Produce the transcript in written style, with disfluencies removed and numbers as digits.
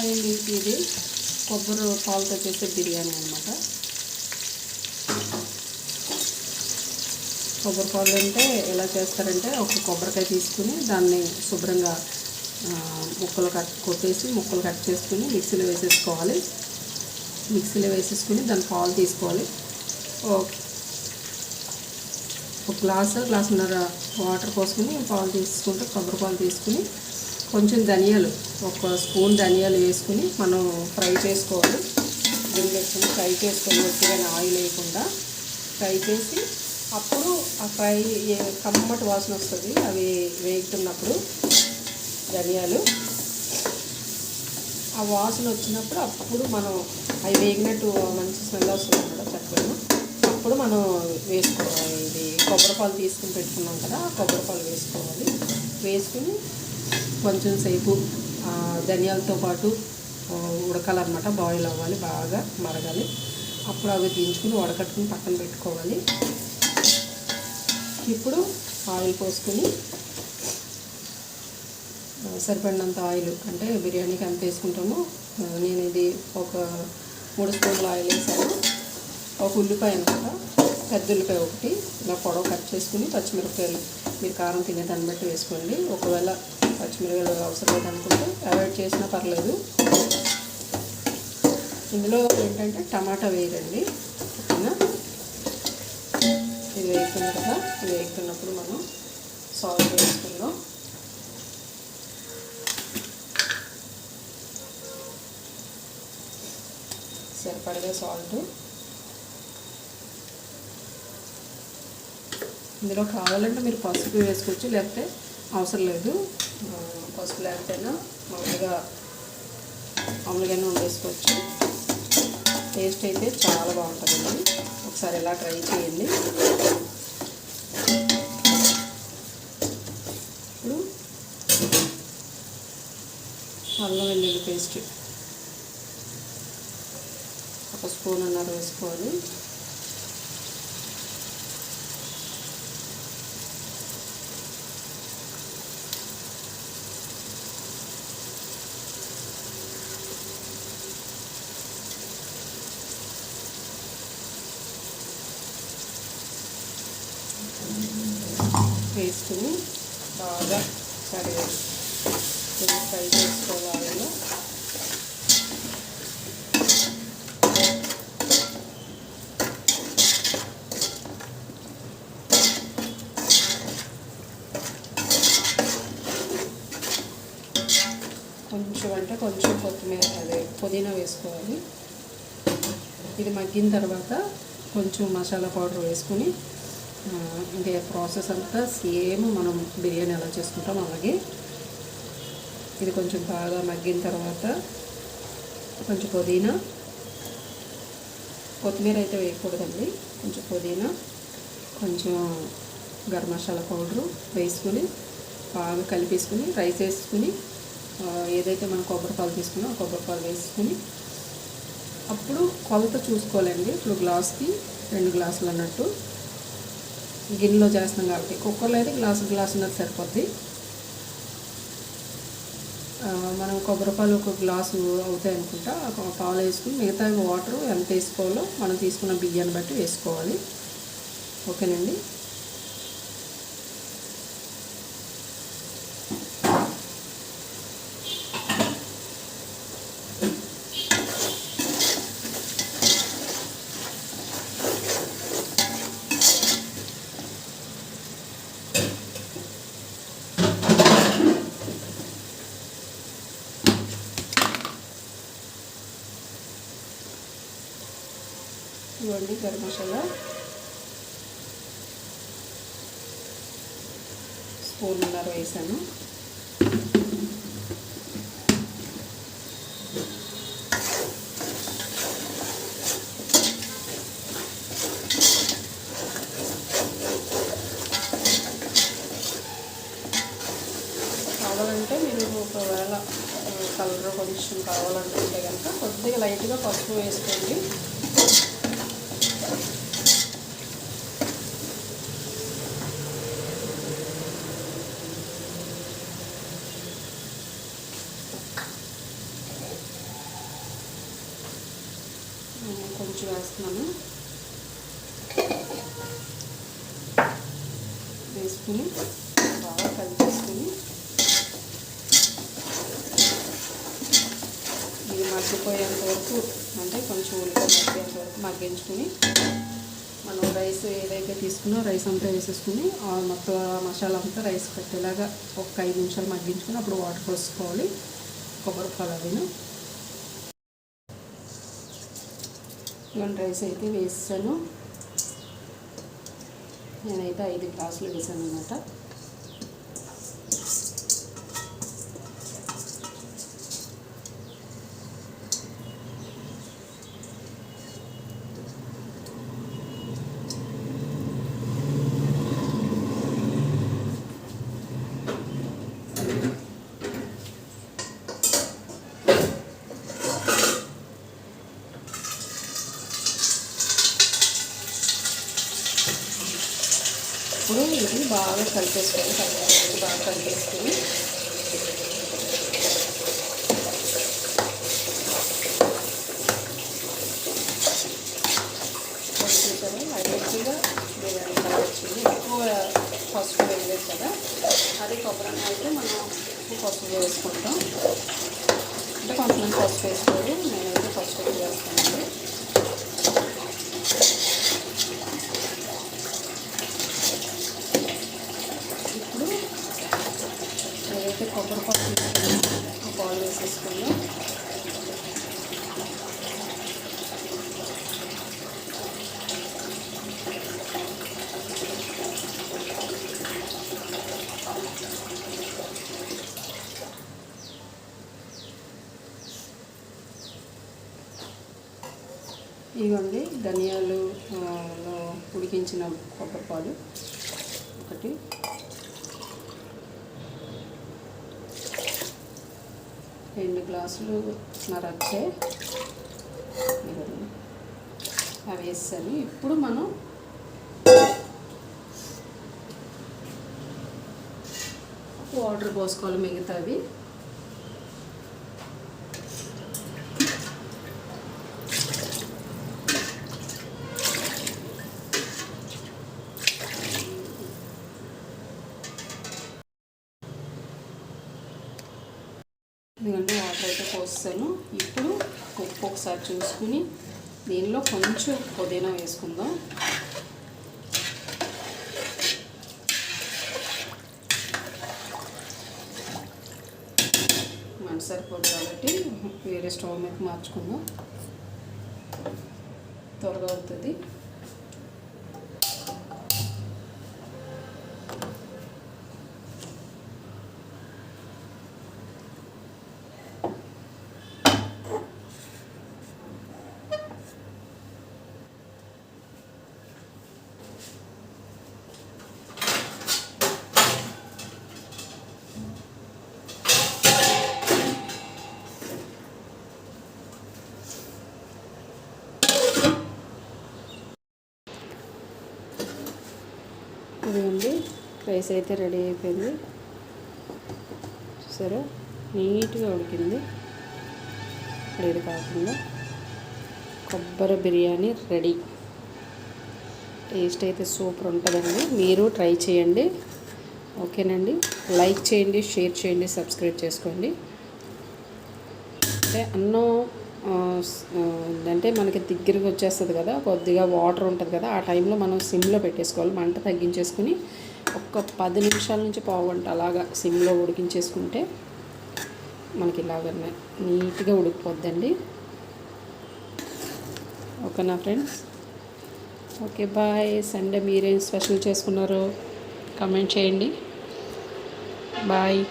ఇది కొబ్బరి పాలతో చేసే బిర్యానీ అనమాట. కొబ్బరి పాలు అంటే ఎలా చేస్తారంటే, ఒక కొబ్బరికాయ తీసుకుని దాన్ని శుభ్రంగా ముక్కలు కొట్టేసి ముక్కలు కట్ చేసుకుని మిక్సీలో వేసేసుకోవాలి. మిక్సీలో వేసేసుకుని దాని పాలు తీసుకోవాలి. ఒక గ్లాసున్నర వాటర్ పోసుకుని పాలు తీసుకుంటే, కొబ్బరి పాలు తీసుకుని కొంచెం ధనియాలు, ఒక స్పూన్ ధనియాలు వేసుకుని మనం ఫ్రై చేసుకోవాలి. గిన్నె పెట్టుకుని ఫ్రై చేసుకొని ఒట్టిగా ఆయిల్ వేయకుండా ఫ్రై చేసి, అప్పుడు ఆ ఫ్రై కమ్మటి వాసన వస్తుంది. అవి వేగుతున్నప్పుడు ధనియాలు ఆ వాసన వచ్చినప్పుడు అప్పుడు మనం అవి వేగినట్టు మంచి స్మెల్ వస్తుంది అన్నమాట చక్కగా. అప్పుడు మనం వేసుకోవాలి. ఇది కొబ్బరిపాలు తీసుకుని పెట్టుకున్నాం కదా, ఆ కొబ్బరిపాలు వేసుకోవాలి. వేసుకుని కొంచెం సేపు ధనియాలతో పాటు ఉడకాలన్నమాట. బాయిల్ అవ్వాలి, బాగా మరగాలి. అప్పుడు అవి దించుకుని వడకట్టుకుని పక్కన పెట్టుకోవాలి. ఇప్పుడు ఆయిల్ పోసుకుని సరిపడినంత ఆయిల్, అంటే బిర్యానీకి ఎంత వేసుకుంటామో, నేను ఇది ఒక 3 స్పూన్ల ఆయిల్ వేసాను. ఒక ఉల్లిపాయ అనమాట, పెద్ద ఉల్లిపాయ ఒకటి ఇలా పొడవు కట్ చేసుకుని, పచ్చిమిరపకాయలు మీరు కారం తినేదాన్ని బట్టి వేసుకోండి. ఒకవేళ పచ్చిమిరపకాయలు అవసరం లేదనుకుంటే అవాయిడ్ చేసినా పర్లేదు. ఇందులో ఏంటంటే టమాటా వేయరండి, ఓకేనా. ఇది వేగుతుంది కదా, ఇది వేగుతున్నప్పుడు మనం సాల్ట్ వేసుకుందాం. సరిపడగా సాల్ట్. ఇందులో కావాలంటే మీరు పసుపు వేసుకోవచ్చు, లేకపోతే అవసరం లేదు. పసుపు లేకపోయినా మామూలుగానే వండేసుకోవచ్చు. టేస్ట్ అయితే చాలా బాగుంటుందండి. ఒకసారి ఇలా ట్రై చేయండి. ఇప్పుడు అల్లం వెల్లుల్లి పేస్ట్ ఒక స్పూన్నర వేసుకోవాలి. వేసుకుని బాగా సరే ఫ్రై చేసుకోవాలి. కొంచెం కొత్తిమీర, పుదీనా వేసుకోవాలి. ఇది మగ్గిన తర్వాత కొంచెం మసాలా పౌడర్ వేసుకొని, ఇదే ప్రాసెస్ అంతా సేమ్ మనం బిర్యానీ ఎలా చేసుకుంటాం అలాగే. ఇది కొంచెం బాగా మగ్గిన తర్వాత కొంచెం పుదీనా, కొత్తిమీర అయితే వేయకూడదండి, కొంచెం పుదీనా, కొంచెం గరం మసాలా పౌడరు వేసుకుని బాగా కలిపేసుకుని రైస్ వేసుకుని, ఏదైతే మనం కొబ్బరిపాలు తీసుకున్నామో ఆ కొబ్బరిపాలు వేసుకుని, అప్పుడు కొలత చూసుకోవాలండి. ఇప్పుడు గ్లాస్కి 2 గ్లాసులు అన్నట్టు, గిన్నెలో చేస్తున్నాం కాబట్టి. కుక్కర్లో అయితే గ్లాసున్నర సరిపోద్ది. మనం కొబ్బరిపాలు ఒక గ్లాసు అవుతాయి అనుకుంటా, పాలు వేసుకుని మిగతా వాటర్ ఎంత వేసుకోవాలో మనం తీసుకున్న బియ్యాన్ని బట్టి వేసుకోవాలి. ఓకేనండి. ఇవ్వండి గరం మసాలా స్పూన్నర వేసాను. కావాలంటే మీరు ఒకవేళ కలర్ కొంచెం కావాలనుకుంటే కనుక కొద్దిగా లైట్గా పసుపు వేసుకోండి. కొంచెం వేస్తున్నాను. వేసుకుని బాగా కలిపేసుకుని ఇది మగ్గిపోయేంత వరకు, అంటే కొంచెం ఉల్లిపాయ మగ్గేంత వరకు మగ్గించుకుని మనం రైస్ ఏదైతే తీసుకున్నా రైస్ అంతా వేసేసుకుని మొత్తం మసాలా అంతా రైస్ పెట్టేలాగా ఒక 5 నిమిషాలు మగ్గించుకుని అప్పుడు వాటర్ పోసుకోవాలి. కొబ్బరి పాలు అవిను ఇవన్నీ రైస్ అయితే వేసాను. నేనైతే 5 గ్లాసులు వేసాను అన్నమాట. ఇప్పుడు ఇది బాగా కలిపేసుకొని బాగా కలిపేసుకొని చూసారా లైట్గా బిర్యానీ కలర్ వచ్చింది. ఎక్కువ పసుపు వేయలేదు కదా, అదే కొబ్బరి అయితే మనం పసుపు వేసుకుంటాం. అంటే కొంతమంది పసుపు వేసుకోరు, నేనైతే పసుపు వేస్తానండి. ఏదైతే కొబ్బరి పప్పు తీసుకుని పాలు వేసేసుకుందాం. ఇవ్వండి ధనియాలు ఉడికించిన కొబ్బరి పాలు ఒకటి, 2 గ్లాసులు వచ్చాయి అవి వేస్తాను. ఇప్పుడు మనం వాటర్ పోసుకోవాలి మిగతావి. ఎందుకంటే వాటర్ అయితే పోస్తాను. ఇప్పుడు ఉప్పు ఒకసారి చూసుకుని దీనిలో కొంచెం పుదీనా వేసుకుందాం. మంట సరిపోదు కాబట్టి వేరే స్టవ్ మీద మార్చుకుందాం, త్వరగా అవుతుంది. ఇదిగోండి రైస్ అయితే రెడీ అయిపోయింది. చూసారా నీట్గా ఉడికింది. ఇది కాకుండా కొబ్బరి బిర్యానీ రెడీ. టేస్ట్ అయితే సూపర్ ఉంటుందండి, మీరు ట్రై చేయండి. ఓకేనండి, లైక్ చేయండి, షేర్ చేయండి, సబ్స్క్రైబ్ చేసుకోండి. అంటే అన్నం అంటే మనకి దగ్గరికి వచ్చేస్తుంది కదా, కొద్దిగా వాటర్ ఉంటుంది కదా, ఆ టైంలో మనం సిమ్లో పెట్టేసుకోవాలి. మంట తగ్గించేసుకుని ఒక 10 నిమిషాల నుంచి పావుగంట అలాగా సిమ్లో ఉడికించేసుకుంటే మనకి ఇలాగ నీట్గా ఉడికిపోద్దండి. ఓకేనా ఫ్రెండ్స్? Okay bye. సండే మీరేం స్పెషల్ చేసుకున్నారో కామెంట్ చేయండి. బాయ్.